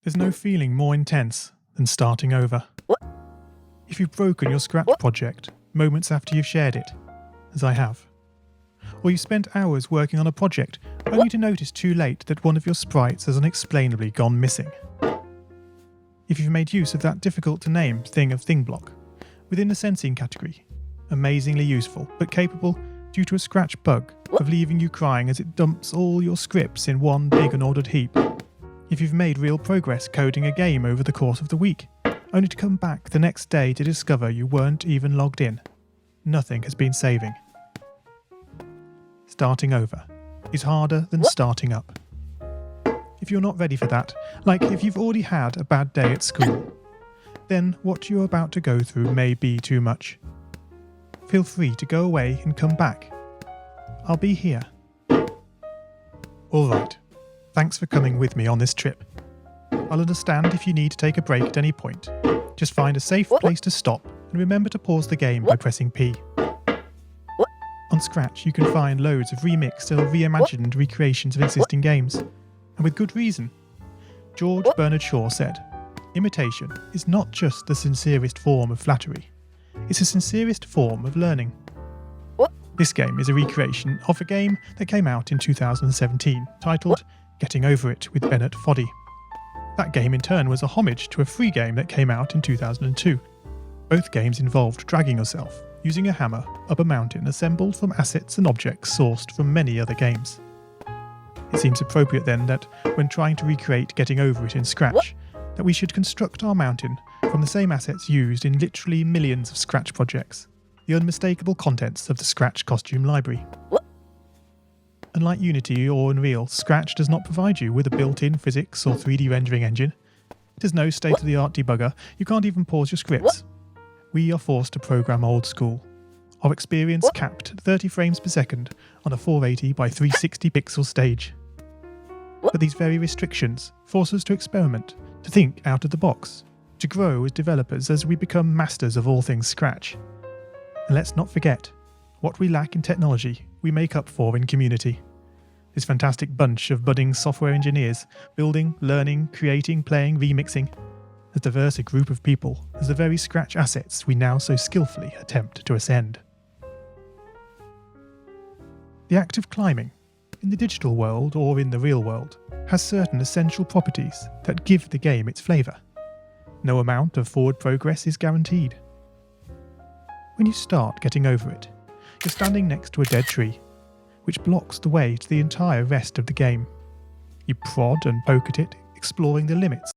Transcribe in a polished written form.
There's no feeling more intense than starting over. If you've broken your Scratch project moments after you've shared it, as I have, or you've spent hours working on a project only to notice too late that one of your sprites has unexplainably gone missing. If you've made use of that difficult to name thing of thing block within the sensing category, amazingly useful but capable due to a Scratch bug of leaving you crying as it dumps all your scripts in one big unordered heap. If you've made real progress coding a game over the course of the week, only to come back the next day to discover you weren't even logged in, nothing has been saving. Starting over is harder than starting up. If you're not ready for that, like if you've already had a bad day at school, then what you're about to go through may be too much. Feel free to go away and come back. I'll be here. Alright, thanks for coming with me on this trip. I'll understand if you need to take a break at any point. Just find a safe place to stop and remember to pause the game by pressing P. On Scratch you can find loads of remixed or reimagined recreations of existing games, and with good reason. George Bernard Shaw said, "Imitation is not just the sincerest form of flattery, it's the sincerest form of learning." This game is a recreation of a game that came out in 2017, titled Getting Over It with Bennett Foddy. That game in turn was a homage to a free game that came out in 2002. Both games involved dragging yourself, using a hammer, up a mountain assembled from assets and objects sourced from many other games. It seems appropriate then that, when trying to recreate Getting Over It in Scratch, that we should construct our mountain from the same assets used in literally millions of Scratch projects, the unmistakable contents of the Scratch costume library. Unlike Unity or Unreal, Scratch does not provide you with a built-in physics or 3D rendering engine. It has no state-of-the-art debugger, you can't even pause your scripts. We are forced to program old school. Our experience capped at 30 frames per second on a 480 by 360 pixel stage. But these very restrictions force us to experiment, to think out of the box, to grow as developers as we become masters of all things Scratch. And let's not forget, what we lack in technology, we make up for in community. This fantastic bunch of budding software engineers, building, learning, creating, playing, remixing, as diverse a group of people as the very Scratch assets we now so skillfully attempt to ascend. The act of climbing, in the digital world or in the real world, has certain essential properties that give the game its flavour. No amount of forward progress is guaranteed. When you start Getting Over It, you're standing next to a dead tree, which blocks the way to the entire rest of the game. You prod and poke at it, exploring the limits